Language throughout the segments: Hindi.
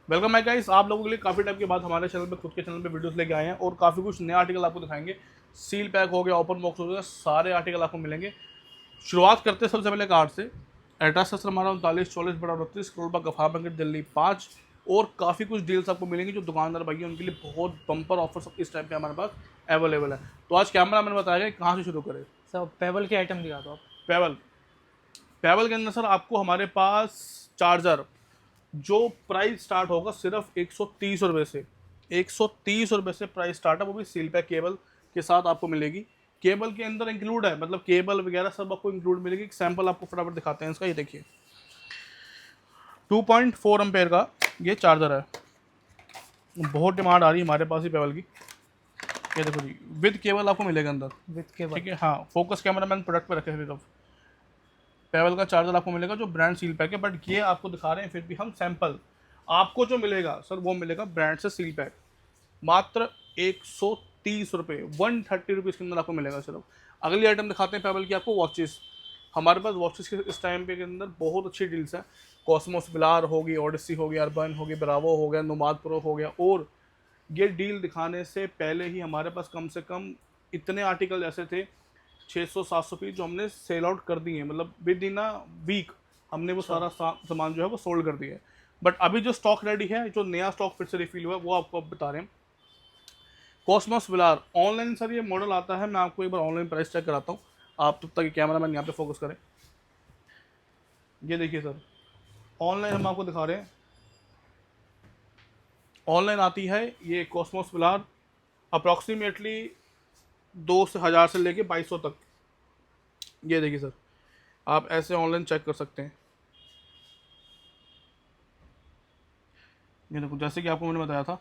वेलकम है गाइस, आप लोगों के लिए काफ़ी टाइम के बाद हमारे चैनल पे, खुद के चैनल पे वीडियोस लेके आए हैं और काफ़ी कुछ नया आर्टिकल आपको दिखाएंगे। सील पैक हो गया, ओपन बॉक्स हो गया, सारे आर्टिकल आपको मिलेंगे। शुरुआत करते हैं सबसे पहले कार्ड से। एड्रेस है सर हमारा 39 44 बड़ा 29 करोड़ गफार मार्केट दिल्ली 5। और काफ़ी कुछ डील्स आपको मिलेंगी जो दुकानदार भाई हैं उनके लिए बहुत बम्पर ऑफर इस टाइम पे हमारे पास अवेलेबल है। तो आज कैमरा मैंने बताया कहाँ से शुरू करें। सब पेबल के आइटम दिखा दो आप। पेवल पेवल के अंदर सर आपको हमारे पास चार्जर जो प्राइस स्टार्ट होगा सिर्फ 130 रुपये से। 130 रुपये से प्राइस स्टार्ट है, वो भी सील पैक केबल के साथ आपको मिलेगी। केबल के अंदर इंक्लूड है, मतलब केबल वगैरह सब आपको इंक्लूड मिलेगी। एक सैंपल आपको फटाफट दिखाते हैं इसका, ये देखिए 2.4 एम्पेयर का ये चार्जर है। बहुत डिमांड आ रही है हमारे पास ही पेबल की। ये देखो जी, विद केबल आपको मिलेगा अंदर, विद केबल। ठीक है। हाँ, फोकस कैमरा मैंने प्रोडक्ट पे रखे हुए सब। पेवल का चार्जर आपको मिलेगा जो ब्रांड सील पैक है, बट ये आपको दिखा रहे हैं फिर भी हम सैंपल। आपको जो मिलेगा सर वो मिलेगा ब्रांड से सील पैक, मात्र 130 रुपये, 130 रुपीज़ के अंदर आपको मिलेगा सिर्फ। अगली आइटम दिखाते हैं पेवल की आपको, वॉचेस। हमारे पास वॉचेस के इस टाइम पे के अंदर बहुत अच्छी डील्स हैं। कॉस्मोस बिलार होगी, ओडिसी हो गया, अर्बन हो गया, ब्रावो हो गया, नोमाद प्रो हो गया। और ये डील दिखाने से पहले ही हमारे पास कम से कम इतने आर्टिकल ऐसे थे 600-700 पीस जो हमने सेल आउट कर दिए हैं, मतलब विद इन अ वीक हमने वो सारा सामान जो है वो सोल्ड कर दिया है। बट अभी जो स्टॉक रेडी है, जो नया स्टॉक फिर से रिफिल हुआ है, वो आपको अब बता रहे हैं। कॉस्मोस विलार ऑनलाइन सर ये मॉडल आता है, मैं आपको एक बार ऑनलाइन प्राइस चेक कराता हूँ। आप तब तक कैमरा मैन यहाँ पे फोकस करें। ये देखिए सर, ऑनलाइन हम आपको दिखा रहे हैं। ऑनलाइन आती है ये कॉस्मोस विलार अप्रॉक्सीमेटली 2,000 से लेके 2,200 तक। ये देखिए सर, आप ऐसे ऑनलाइन चेक कर सकते हैं। ये देखो, जैसे कि आपको मैंने बताया था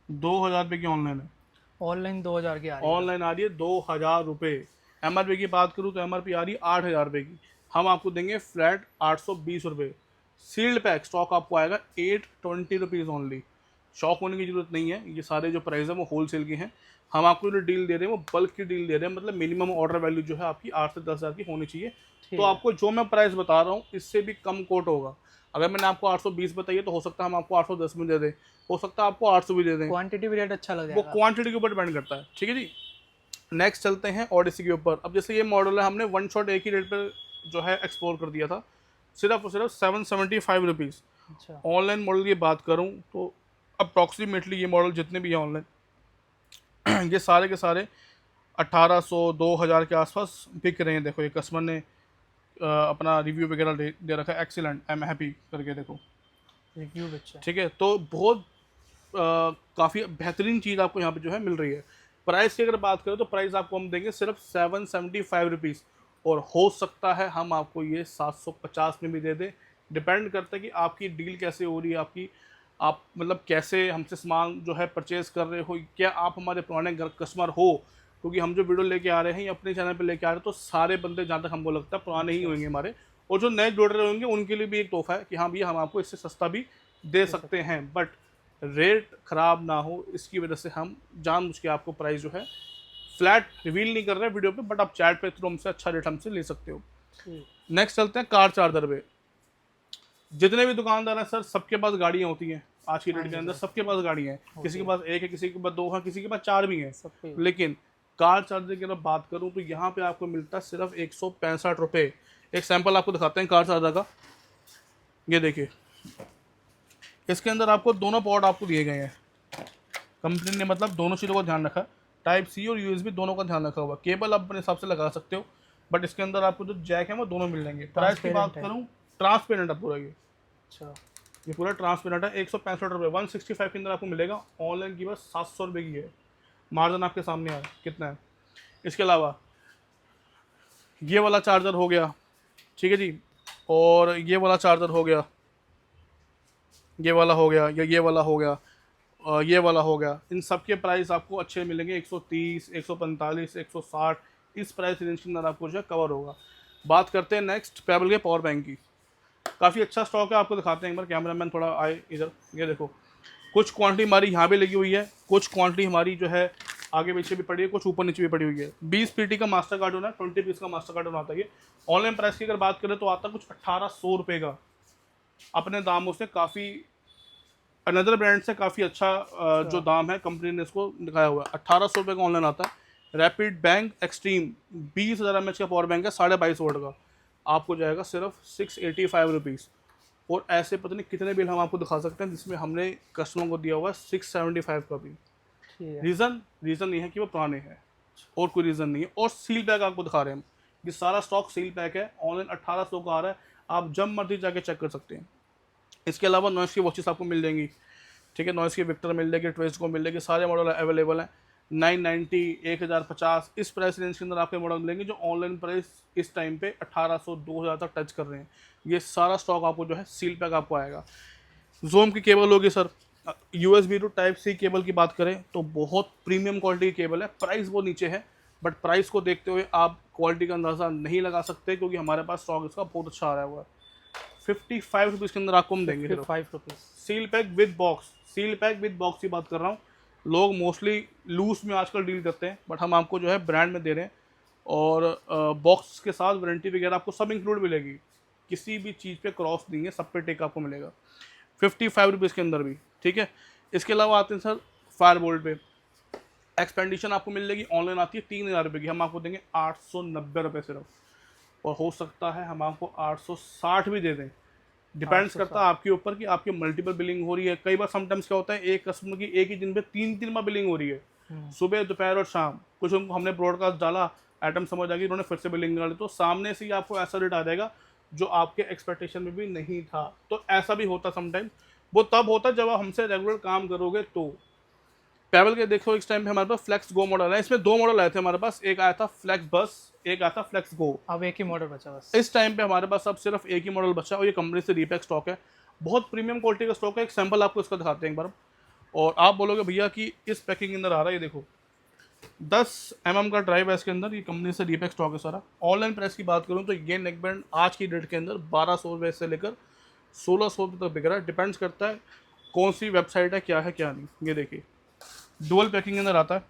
2,000 रुपये की ऑनलाइन है। ऑनलाइन 2000 की आ रही है। ऑनलाइन आ रही है 2,000 रुपये। एमआरपी की बात करूँ तो एमआरपी आ रही है 8,000 रुपये की। हम आपको देंगे फ्लैट 820 रुपये। सील्ड पैक स्टॉक आपको आएगा 820 रुपीज़ ओनली। शॉक होने की ज़रूरत नहीं है, ये सारे जो प्राइस है वो होल सेल के हैं। हम आपको जो डील दे रहे हैं वो बल्क की डील दे रहे हैं, मतलब मिनिमम ऑर्डर वैल्यू जो है आपकी 8 से 10,000 की होनी चाहिए। ठीक तो है। आपको जो मैं प्राइस बता रहा हूँ इससे भी कम कोट होगा। अगर मैंने आपको 820 बताइए तो हो सकता है हम आपको 810 में दे दें, हो सकता है आपको 800 भी दे दें। क्वांटिटी भी रेट अच्छा लग वो जाएगा। क्वांटिटी के ऊपर डिपेंड करता है, ठीक है जी। नेक्स्ट चलते हैं ओडिसी के ऊपर। अब जैसे ये मॉडल है, हमने वन शॉट एक ही रेट पर जो है एक्सप्लोर कर दिया था, सिर्फ और सिर्फ 775 रुपीज़। अच्छा। ऑनलाइन मॉडल की बात करूँ तो अप्रॉक्सीमेटली ये मॉडल जितने भी हैं ऑनलाइन ये सारे के सारे 1,800 2,000 के आसपास बिक रहे हैं। देखो ये कस्टमर ने अपना रिव्यू वगैरह दे रखा है, एक्सीलेंट, आई एम हैप्पी करके, देखो रिव्यू अच्छा है। ठीक है। तो बहुत काफ़ी बेहतरीन चीज़ आपको यहाँ पे जो है मिल रही है। प्राइस की अगर बात करें तो प्राइस आपको हम देंगे सिर्फ 775 रुपीज़, और हो सकता है हम आपको ये 750 में भी दे दें। डिपेंड करता है कि आपकी डील कैसे हो रही है, आपकी आप मतलब कैसे हमसे सामान जो है परचेज़ कर रहे हो, क्या आप हमारे पुराने कस्टमर हो। क्योंकि हम जो वीडियो लेके आ रहे हैं या अपने चैनल पे लेके आ रहे हैं तो सारे बंदे जहाँ तक हमको लगता है पुराने ही अच्छा। होंगे हमारे। और जो नए जुड़ रहे होंगे उनके लिए भी एक तोहफा है कि हाँ भैया हम आपको इससे सस्ता भी दे सकते हैं, बट रेट ख़राब ना हो इसकी वजह से हम जानबूझ के आपको प्राइस जो है फ्लैट रिवील नहीं कर रहे वीडियो पे, बट आप चैट पे थ्रू हमसे अच्छा रेट हमसे ले सकते हो। ठीक। नेक्स्ट चलते हैं कार चार्जर पे। जितने भी दुकानदार हैं सर सबके पास गाड़ियाँ होती हैं आज की हाँ डेट के जी अंदर, सर। सबके पास गाड़ियाँ हैं। किसी के पास एक है, किसी के पास दो हैं, किसी के पास चार भी हैं। सबके। लेकिन कार चार्जर की अगर बात करूँ तो यहाँ पे आपको मिलता है सिर्फ 165 रुपये। एक सैंपल आपको दिखाते हैं कार चार्जर का। ये देखिए, इसके अंदर आपको दोनों पोर्ट आपको दिए गए हैं। कंपनी ने मतलब दोनों चीज़ों का ध्यान रखा है, टाइप सी और यूएसबी दोनों का ध्यान रखा हुआ। केबल आप अपने हिसाब से लगा सकते हो, बट इसके अंदर आपको जो जैक है वो दोनों मिल जाएंगे। प्राइस की बात ट्रांसपेरेंट है। करूँ, ट्रांसपेरेंट है पूरा अच्छा। ये पूरा ट्रांसपेरेंट है। 165 रुपये, 165 के अंदर आपको मिलेगा। ऑनलाइन की बस 700 रुपये की है। मार्जिन आपके सामने है कितना है। इसके अलावा ये वाला चार्जर हो गया, ठीक है जी, और ये वाला चार्जर हो गया, ये वाला हो गया, या ये वाला हो गया, ये वाला हो गया। इन सब के प्राइस आपको अच्छे मिलेंगे 130, 145, 160, इस प्राइस रेंज के अंदर आपको जो है कवर होगा। बात करते हैं नेक्स्ट पेबल के पावर बैंक की। काफ़ी अच्छा स्टॉक है, आपको दिखाते हैं एक बार। कैमरामैन थोड़ा आए इधर। ये देखो, कुछ क्वांटिटी हमारी यहाँ पे लगी हुई है, कुछ क्वांटिटी हमारी जो है आगे पीछे भी पड़ी है, कुछ ऊपर नीचे भी पड़ी हुई है। 20 पीटी का मास्टर कार्ड होना है, 20 पीस का मास्टर कार्ड होना आता है। ये ऑनलाइन प्राइस की अगर बात करें तो आता है कुछ 1800 रुपये का, अपने दामों से काफ़ी, अनदर ब्रांड से काफ़ी अच्छा जो दाम है कंपनी ने इसको दिखाया हुआ है। 1800 रुपये का ऑनलाइन आता है। रैपिड बैंक एक्सट्रीम 20,000 mAh का पावर बैंक है, 22.5 वोल्ट का, आपको जाएगा सिर्फ 685 रुपीज़। और ऐसे पता नहीं कितने बिल हम आपको दिखा सकते हैं जिसमें हमने कस्टमर को दिया हुआ है 675 का भी। ठीक है। रीज़न ये है कि वो पुराने हैं, और कोई रीज़न नहीं है। और सील पैक आपको दिखा रहे हैं हम, ये सारा स्टॉक सील पैक है, ऑनलाइन 1800 का आ रहा है, आप जब मर्जी जाके चेक कर सकते हैं। इसके अलावा नॉइस की वॉचेस आपको मिल जाएंगी, ठीक है, नॉइस की विक्टर मिल जाएगी, ट्विस्ट को मिल जाएगी, सारे मॉडल अवेलेबल हैं। 990, 1050 इस प्राइस रेंज के अंदर आपके मॉडल मिलेंगे जो ऑनलाइन प्राइस इस टाइम पे 1800 2000 तक टच कर रहे हैं। ये सारा स्टॉक आपको जो है सील पैक आपको आएगा। जोम की केबल होगी sir, USB to type C cable की बात करें तो बहुत प्रीमियम क्वालिटी की केबल है, प्राइस वो नीचे है, बट प्राइस को देखते हुए आप क्वालिटी का अंदाज़ा नहीं लगा सकते क्योंकि हमारे पास स्टॉक इसका बहुत अच्छा आ रहा हुआ है। 55 रुपीज़ के अंदर आपको हम देंगे। 55 rupees. Seal pack with box, seal pack with box की बात कर रहा हूँ। लोग मोस्टली लूज में आजकल डील करते हैं, बट हम आपको जो है ब्रांड में दे रहे हैं, और बॉक्स के साथ वारंटी वगैरह आपको सब इंक्लूड मिलेगी, किसी भी चीज़ पे क्रॉस नहीं है, सब पे टेक आपको मिलेगा 55 रुपीज़ के अंदर भी, ठीक है। इसके अलावा आते हैं सर फायर बोल्ट पे, एक्सपेंडिशन आपको मिल जाएगी, ऑनलाइन आती है 3000 रुपये की, हम आपको देंगे 890 रुपये सिर्फ, और हो सकता है हम आपको 860 भी दे दें, डिपेंड्स करता है आपके ऊपर कि आपकी मल्टीपल बिलिंग हो रही है। कई बार समटाइम्स क्या होता है, एक कस्टमर की एक ही दिन पे 3 बार बिलिंग हो रही है, सुबह दोपहर और शाम, कुछ उनको हमने ब्रॉडकास्ट डाला, आइटम समझ आ गई, उन्होंने फिर से बिलिंग डाली, तो सामने से ही आपको ऐसा रेट आ जाएगा जो आपके एक्सपेक्टेशन में भी नहीं था। तो ऐसा भी होता समटाइम, वो तब होता जब आप हमसे रेगुलर काम करोगे। तो पेबल के देखो इस टाइम पे हमारे पास फ्लेक्स गो मॉडल है, इसमें 2 मॉडल आए थे हमारे पास, एक आया था फ्लेक्स बस, एक आया था फ्लेक्स गो। अब एक ही मॉडल बचा बस इस टाइम पे हमारे पास अब सिर्फ एक ही मॉडल बचा, और ये कंपनी से रीपैक स्टॉक है, बहुत प्रीमियम क्वालिटी का स्टॉक है। एक सैंपल आपको इसका दिखाते हैं एक बार, और आप बोलोगे भैया कि इस पैकिंग के अंदर आ रहा है, ये देखो 10 mm का ड्राइव है इसके अंदर, ये कंपनी से रीपैक स्टॉक है सारा। ऑनलाइन प्राइस की बात करूँ तो ये नेक बैंड आज की डेट के अंदर 1200 रुपये से लेकर 1600 रुपये तक बिक रहा है, डिपेंड्स करता है कौन सी वेबसाइट है, क्या है क्या नहीं। ये देखिए डुअल पैकिंग के अंदर आता है,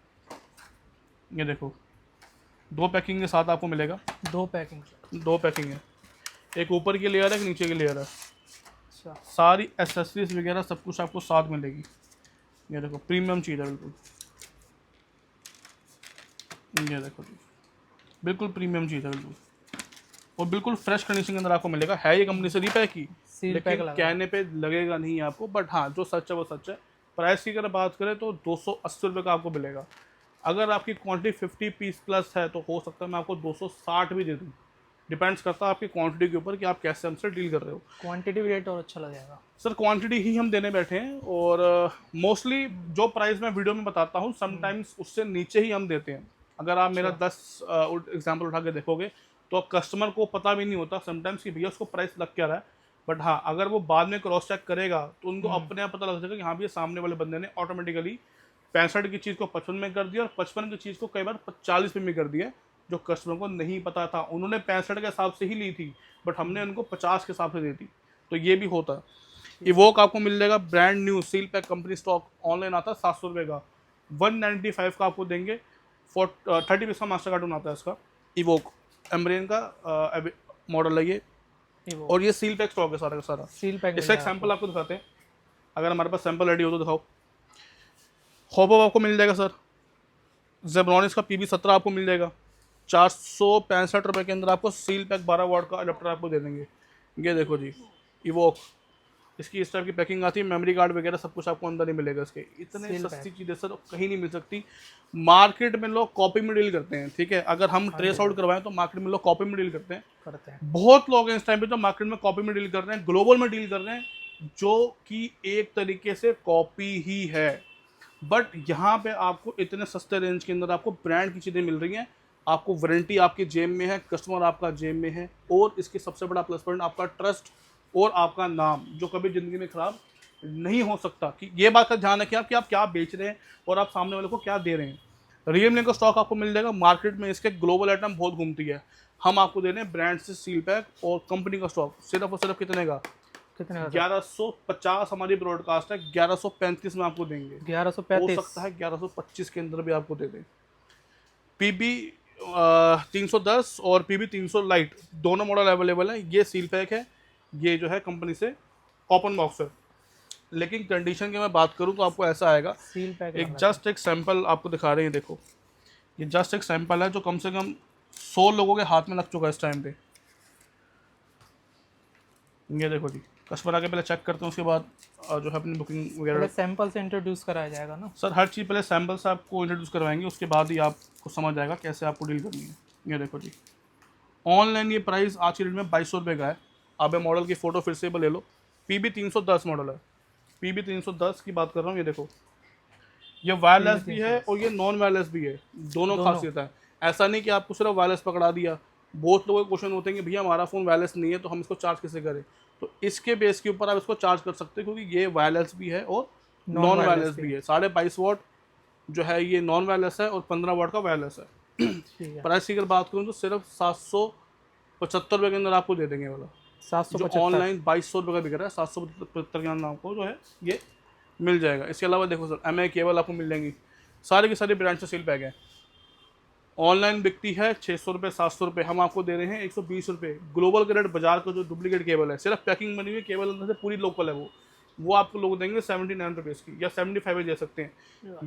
ये देखो 2 पैकिंग के साथ आपको मिलेगा। 2 पैकिंग। 2 पैकिंग है, एक ऊपर की लेयर है, एक नीचे की लेयर है, अच्छा। सारी एसेसरीज वगैरह सब कुछ आपको साथ मिलेगी। ये देखो प्रीमियम चीज़ है बिल्कुल, ये देखो जी बिल्कुल प्रीमियम चीज़ है बिल्कुल, और बिल्कुल फ्रेश कंडीशन के अंदर आपको मिलेगा। है ये कंपनी से रीपैक की, सील पैक लेकिन कहने पे लगेगा नहीं आपको, बट हाँ जो सच है वो सच है। प्राइस की अगर बात करें तो 280 रुपये का आपको मिलेगा। अगर आपकी क्वांटिटी 50 पीस प्लस है तो हो सकता है मैं आपको 260 भी दे दूँ, डिपेंड्स करता है आपकी क्वांटिटी के ऊपर कि आप कैसे हमसे डील कर रहे हो। क्वांटिटी भी रेट और अच्छा लगेगा सर क्वांटिटी ही हम देने बैठे हैं, और मोस्टली जो प्राइस मैं वीडियो में बताता हूँ समटाइम्स उससे नीचे ही हम देते हैं। अगर आप मेरा 10 एग्जाम्पल उठा के देखोगे तो कस्टमर को पता भी नहीं होता समटाइम्स कि भैया उसको प्राइस लग क्या रहा है, बट हाँ अगर वो बाद में क्रॉस चेक करेगा तो उनको अपने आप पता लग जाएगा कि हाँ भैया सामने वाले बंदे ने ऑटोमेटिकली 65 की चीज़ को 55 में कर दिया, और 55 की चीज़ को कई बार 40 में कर दिया, जो कस्टमर को नहीं पता था। उन्होंने 65 के हिसाब से ही ली थी, बट हमने उनको 50 के हिसाब से दी थी, तो ये भी होता है। इवोक आपको मिल जाएगा brand new seal pack company stock, online आता है 700 रुपये का, 195 का आपको देंगे। 30 पीस का मास्टर कार्टून आता है इसका, इवोक एम्ब्रेन का मॉडल है ये, और ये सील पैक स्टॉक है सारा का सारा। Seal pack. इसका एक सैंपल आपको दिखाते हैं, अगर हमारे पास सैंपल रेडी हो तो दिखाओ। हॉपअप आपको मिल जाएगा सर, जेब्रॉनिक्स का PB17 आपको मिल जाएगा 465 रुपये के अंदर, आपको सील पैक 12 वाट का अडेप्टर आपको दे देंगे। ये देखो जी इवोक, इसकी इस टाइप की पैकिंग आती है, मेमोरी कार्ड वगैरह सब कुछ आपको अंदर ही मिलेगा इसके। इतने सस्ती चीज़ें सर कहीं नहीं मिल सकती। मार्केट में लोग कॉपी में डील करते हैं, ठीक है, अगर हम ट्रेस आउट करवाएं तो मार्केट में लोग कॉपी में डील करते हैं। बहुत लोग हैं इस टाइम पे जो मार्केट में कॉपी में डील कर रहे हैं, ग्लोबल में डील कर रहे हैं, जो कि एक तरीके से कॉपी ही है। बट यहाँ पे आपको इतने सस्ते रेंज के अंदर आपको ब्रांड की चीज़ें मिल रही हैं, आपको वारंटी आपकी जेब में है, कस्टमर आपका जेब में है, और इसकी सबसे बड़ा प्लस पॉइंट आपका ट्रस्ट और आपका नाम, जो कभी ज़िंदगी में ख़राब नहीं हो सकता। कि ये बात का ध्यान रखें कि आप क्या बेच रहे हैं और आप सामने वाले को क्या दे रहे हैं। रियलमी का स्टॉक आपको मिल जाएगा, मार्केट में इसके ग्लोबल आइटम बहुत घूमती है, हम आपको दे रहे हैं ब्रांड से सील पैक और कंपनी का स्टॉक, सिर्फ और सिर्फ कितने का कितने का? 1150 हमारी ब्रॉडकास्ट है, 1135 में आपको देंगे। हो 1135। सकता है 1125 के अंदर भी आपको दे दें। पीबी 310 और पीबी 300 लाइट दोनों मॉडल अवेलेबल है। ये सील पैक है, ये जो है कंपनी से ओपन बॉक्स है। लेकिन कंडीशन की मैं बात करूं तो आपको ऐसा आएगा। सील पैक एक जस्ट एक सैंपल आपको दिखा रहे हैं, देखो ये जस्ट एक सैंपल है जो कम से कम 100 लोगों के हाथ में लग चुका है इस टाइम पे। ये देखो जी, कस्टमर आके पहले चेक करते हैं, उसके बाद जो है अपनी बुकिंग पहले वगैरह। सैंपल से इंट्रोड्यूस कराया जाएगा ना? सर हर चीज़ पहले सैंपल से आपको इंट्रोड्यूस करवाएंगे, उसके बाद ही आपको समझ आएगा कैसे आपको डील करनी है। ये देखो जी, ऑनलाइन ये प्राइस आज की डेट में 2200 रुपये का है। आप ये मॉडल की फ़ोटो फिर से ले लो, पीबी 310 मॉडल है, पीबी 310 की बात कर रहा हूँ। ये देखो, ये वायरलेस भी है और ये नॉन वायरलेस भी है, दोनों खासियत है। ऐसा नहीं कि आपको सिर्फ वायरलेस पकड़ा दिया। बहुत लोगों के क्वेश्चन होते हैं कि भैया हमारा फ़ोन वायरलेस नहीं है तो हम इसको चार्ज कैसे करें। तो इसके बेस के ऊपर आप इसको चार्ज कर सकते हैं, क्योंकि ये वायरलेस भी है और नॉन वायरलेस भी है। 22.5 वाट जो है ये नॉन वायरलेस है और 15 वाट का वायरलेस है। ठीक है। प्राइस की अगर बात करूँ तो सिर्फ 775 रुपये के अंदर आपको दे देंगे वाला। जो 775। ऑनलाइन 2200 रुपये का बिक रहा है, 775 के अंदर आपको जो है ये मिल जाएगा। इसके अलावा देखो सर, एमआई केबल आपको मिल जाएंगी, सारी की सारी ब्रांड से सील पैक है। ऑनलाइन बिकती है 600 रुपये 700 रुपये, हम आपको दे रहे हैं 120 रुपये। ग्लोबल ग्रेड बाजार का जो डुप्लीकेट केबल है, सिर्फ पैकिंग बनी हुई केबल अंदर से पूरी लोकल है, वो आपको लोग देंगे 79 रुपीज़ की या 75 दे सकते हैं।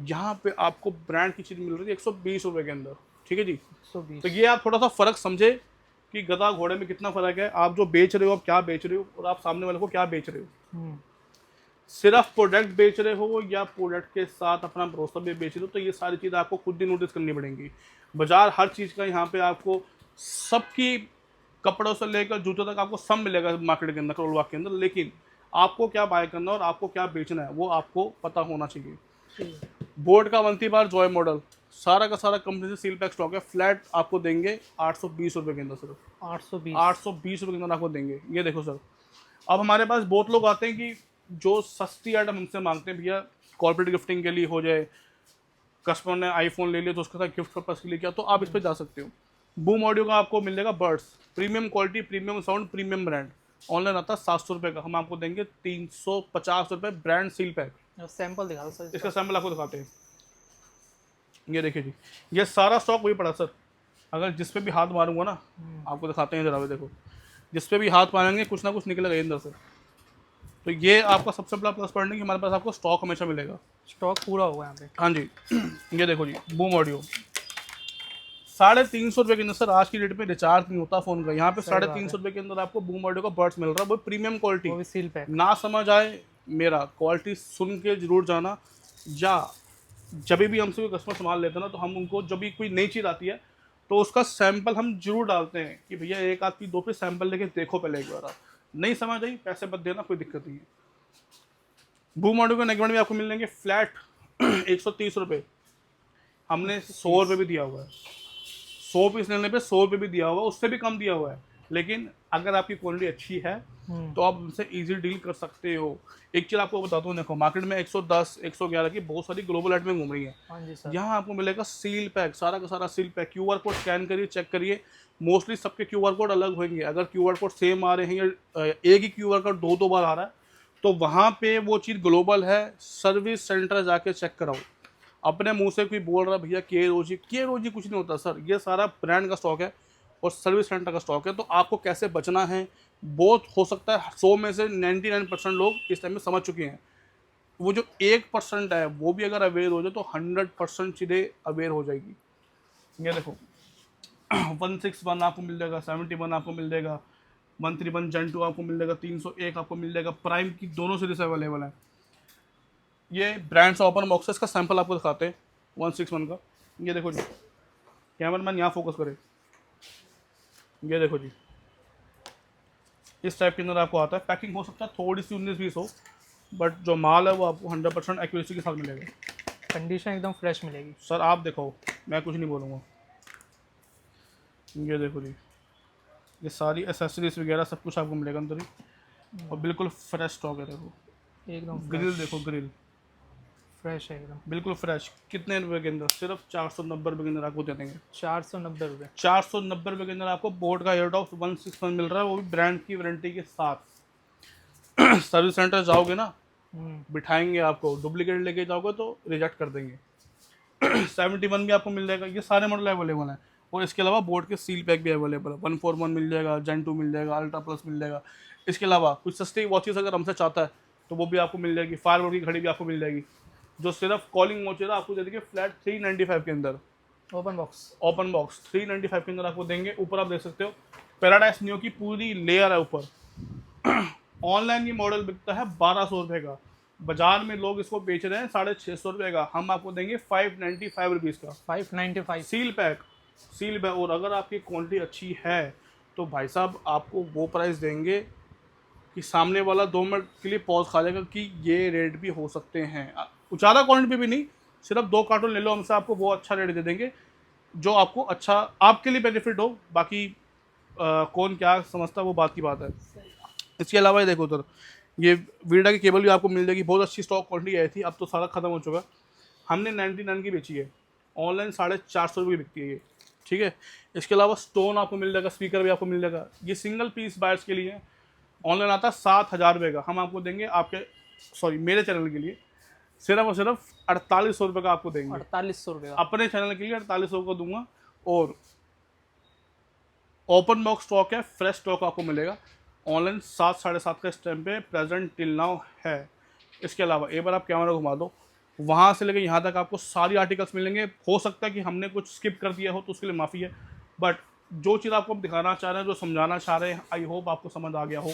यहाँ पे आपको ब्रांड की चीज़ मिल रही है 120 रुपये के अंदर। ठीक है जी, 120। तो ये आप थोड़ा सा फ़र्क समझे कि गधा घोड़े में कितना फ़र्क है। आप जो बेच रहे हो, आप क्या बेच रहे हो, और आप सामने वाले को क्या बेच रहे हो। सिर्फ प्रोडक्ट बेच रहे हो या प्रोडक्ट के साथ अपना भरोसा भी बेच रहे हो, तो ये सारी चीज़ आपको खुद ही नोटिस करनी पड़ेंगी। बाजार हर चीज़ का यहाँ पे आपको सबकी, कपड़ों से लेकर जूतों तक आपको सब मिलेगा मार्केट के अंदर, करोल बाग के अंदर। लेकिन आपको क्या बाय करना है और आपको क्या बेचना है वो आपको पता होना चाहिए। बोर्ड का 1 बार जॉय मॉडल सारा का सारा कंपनी से सील पैक स्टॉक है। फ्लैट आपको देंगे 820 रुपये के अंदर, सिर्फ 820 रुपये के अंदर आपको देंगे। ये देखो सर, अब हमारे पास बहुत लोग आते हैं कि जो सस्ती आइटम हमसे मांगते हैं, भैया कॉर्पोरेट गिफ्टिंग के लिए हो जाए, कस्टमर ने आईफोन ले लिया तो उसके साथ गिफ्ट पर्पस के लिए क्या, तो आप इस पर जा सकते हो। बूम ऑडियो का आपको मिलेगा birds, premium quality, premium sound, premium brand. Online आता है 700 रुपये का, हम आपको देंगे 350 रुपये ब्रांड सील पैक। सैंपल दिखा दो सर इसका सैंपल आपको दिखाते हैं। ये देखिए जी, ये सारा स्टॉक वही पड़ा सर। अगर जिस पे भी हाथ मारूंगा ना, आपको दिखाते हैं जरा, देखो जिस पे भी हाथ मारेंगे कुछ ना कुछ निकलेगा अंदर से। तो ये आपका सबसे बड़ा प्लस पॉइंट है कि हमारे पास आपको स्टॉक हमेशा मिलेगा। स्टॉक पूरा होगा यहाँ पे। हाँ जी, ये देखो जी, बूम ऑडियो 350 रुपये के अंदर सर। आज की डेट में रिचार्ज नहीं होता फ़ोन का, यहाँ पे 350 रुपये के अंदर आपको बूम ऑडियो का बर्ड्स मिल रहा है, वो प्रीमियम क्वालिटी। वो भी सील पैक। ना समझ आए मेरा, क्वालिटी सुन के जरूर जाना। या जब भी हमसे कोई कस्टमर सामान लेते हैं ना, तो हम उनको जब भी कोई नई चीज़ आती है तो उसका सैंपल हम जरूर डालते हैं कि भैया एक आध की 2 पीस सैंपल लेके देखो पहले एक बार। नहीं समझ आई पैसे मत देना, कोई दिक्कत नहीं है। बूम ऑडियो का नेगमेंट भी आपको मिल जाएंगे फ्लैट 130 रुपये। हमने 100 रुपये भी दिया हुआ है, 100 पीस लेने पे 100 रुपये भी दिया हुआ है, उससे भी कम दिया हुआ है। लेकिन अगर आपकी क्वालिटी अच्छी है तो आप उनसे इजी डील कर सकते हो। एक चीज़ आपको बताता हूँ, देखो मार्केट में 110 111 की बहुत सारी ग्लोबल आइटमें घूम रही है। हाँ जी सर। यहाँ आपको मिलेगा सील पैक, सारा का सारा seal pack. QR code scan करिए, चेक करिए, मोस्टली सबके QR कोड अलग होंगे। अगर QR कोड सेम आ रहे हैं या एक ही QR कोड 2 बार आ रहा है, तो वहाँ पे वो चीज़ ग्लोबल है। सर्विस सेंटर जाके चेक कराओ। अपने मुंह से कोई बोल रहा है भैया के रोजी कुछ नहीं होता सर, ये सारा ब्रांड का स्टॉक है और सर्विस सेंटर का स्टॉक है। तो आपको कैसे बचना है, बहुत हो सकता है 100 में से 99% लोग इस टाइम में समझ चुके हैं। वो जो 1% है वो भी अगर अवेयर हो जाए तो 100% चीज़ें अवेयर हो जाएगी। ये देखो 161 आपको मिल जाएगा, 71 आपको मिल जाएगा, 131 Gen 2 आपको मिल जाएगा, 301 आपको मिल जाएगा। प्राइम की दोनों सीरीज अवेलेबल है। ये ब्रांड्स ओपन बॉक्सेस का सैंपल आपको दिखाते हैं 161 का। ये देखो जी, कैमरामैन यहाँ फोकस करे, ये देखो जी, इस टाइप के अंदर आपको आता है। पैकिंग हो सकता है थोड़ी सी 19-20 हो, बट जो माल है वो आपको 100% एक्यूरेसी के साथ मिलेगा। कंडीशन एकदम फ्रेश मिलेगी सर। आप देखो, मैं कुछ नहीं बोलूँगा। ये देखो जी, ये सारी एसेसरीज वगैरह सब कुछ आपको मिलेगा अंदर ही, और बिल्कुल फ्रेश स्टॉक है। देखो एकदम ग्रिल, देखो ग्रिल फ्रेश है एकदम, बिल्कुल फ्रेश। कितने रुपए के अंदर? सिर्फ 490 रुपये के अंदर आपको दे देंगे। 490 रुपये। 490 रुपये के अंदर आपको बोट का एयरडॉक्स 161 मिल रहा है, वो भी ब्रांड की वारंटी के साथ। सर्विस सेंटर जाओगे ना, हम्म, बिठाएंगे आपको, डुप्लीकेट लेके जाओगे तो रिजेक्ट कर देंगे। 71 भी आपको मिल जाएगा, ये सारे मॉडल अवेलेबल हैं। और इसके अलावा बोट के सील पैक भी अवेलेबल है, 141 मिल जाएगा, जेन 2 मिल जाएगा, अल्ट्रा प्लस मिल जाएगा। इसके अलावा कुछ सस्ती वॉचेस अगर हमसे चाहता है तो वो भी आपको मिल जाएगी। फायरवोल्ट की घड़ी भी आपको मिल जाएगी, जो सिर्फ कॉलिंग वॉच है आपको दे देंगे फ्लैट 395 के अंदर, ओपन बॉक्स। ओपन बॉक्स 395 के अंदर आपको देंगे। ऊपर आप देख सकते हो पैराडाइस नियो की पूरी लेयर है ऊपर। ऑनलाइन ये मॉडल बिकता है 1200 रुपये का, बाजार में लोग इसको बेच रहे हैं 650 रुपये का, हम आपको देंगे 595 रुपीज़ का 595। Seal pack. सील पैक, और अगर आपकी क्वालिटी अच्छी है तो भाई साहब आपको वो प्राइस देंगे कि सामने वाला 2 मिनट के लिए पॉज खा जाएगा कि ये रेट भी हो सकते हैं। ज़्यादा क्वान्टिटी भी नहीं, सिर्फ 2 कार्टून ले लो हमसे, आपको वो अच्छा रेट दे देंगे जो आपको अच्छा, आपके लिए बेनिफिट हो। बाकी कौन क्या समझता है वो बात की बात है। इसके अलावा ये देखो उधर, ये वीडा की केबल भी आपको मिल जाएगी, बहुत अच्छी स्टॉक क्वालिटी आई थी, अब तो सारा खत्म हो चुका। हमने 99 की बेची है, ऑनलाइन 450 रुपये की बिकती है ये, ठीक है। इसके अलावा स्टोन आपको मिल जाएगा, स्पीकर भी आपको मिल जाएगा, ये सिंगल पीस बायर्स के लिए ऑनलाइन आता है 7,000 रुपये का, हम आपको देंगे आपके, सॉरी मेरे चैनल के लिए सिर्फ और सिर्फ 4800 रुपये का आपको देंगे। 4800 रुपये का। अपने चैनल के लिए 4800 को दूंगा। और ओपन बॉक्स स्टॉक है, फ्रेश स्टॉक आपको मिलेगा। ऑनलाइन 7 साढ़े 7 का इस टाइम पे प्रेजेंट टिल नाउ है। इसके अलावा एक बार आप कैमरा घुमा दो, वहाँ से लेकर यहाँ तक आपको सारी आर्टिकल्स मिलेंगे। हो सकता है कि हमने कुछ स्किप कर दिया हो तो उसके लिए माफ़ी है, बट जो चीज़ आपको हम दिखाना चाह रहे हैं, जो समझाना चाह रहे हैं, आई होप आपको समझ आ गया हो।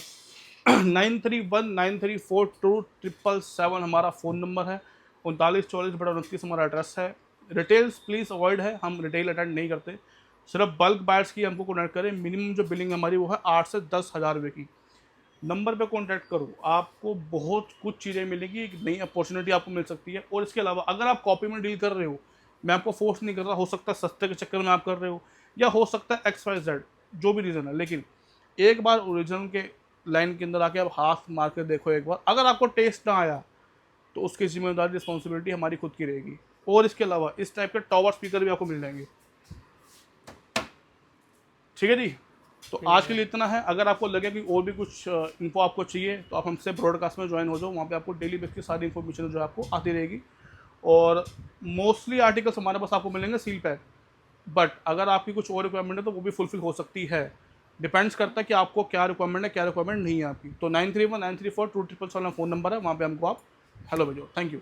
9319342777 हमारा फ़ोन नंबर है, 3944/29 हमारा एड्रेस है। रिटेल्स प्लीज़ अवॉइड है, हम रिटेल अटेंड नहीं करते, सिर्फ बल्क बायर्स की हमको कॉन्टैक्ट करें। मिनिमम जो बिलिंग हमारी वो है 8 से 10,000 रुपये की। नंबर पे कॉन्टैक्ट करो, आपको बहुत कुछ चीज़ें मिलेगी, एक नई अपॉर्चुनिटी आपको मिल सकती है। और इसके अलावा अगर आप कॉपी में डील कर रहे हो, मैं आपको फोर्स नहीं कर रहा, हो सकता है सस्ते के चक्कर में आप कर रहे हो, या हो सकता है XYZ जो भी रीज़न है, लेकिन एक बार ओरिजिनल के लाइन के अंदर आके आप हाथ मार के देखो एक बार, अगर आपको टेस्ट ना आया तो उसकी जिम्मेदारी रिस्पॉन्सिबिलिटी हमारी खुद की रहेगी। और इसके अलावा इस टाइप के टॉवर स्पीकर भी आपको मिल जाएंगे, ठीक है जी। तो आज के लिए इतना है। अगर आपको लगे कि और भी कुछ इन्फो आपको चाहिए तो आप हमसे ब्रॉडकास्ट में ज्वाइन हो जाओ, वहाँ पे आपको डेली बेस की सारी इन्फॉर्मेशन जो है आपको आती रहेगी। और मोस्टली आर्टिकल्स हमारे पास आपको मिलेंगे सील पैक, बट अगर आपकी कुछ और रिक्वायरमेंट है तो वो भी फुलफिल हो सकती है। डिपेंड्स करता है कि आपको क्या रिक्वायरमेंट है, क्या रिक्वायरमेंट नहीं है आपकी। तो 9319342777 फ़ोन नंबर है, वहाँ पे हमको आप हेलो भेजो। Thank you.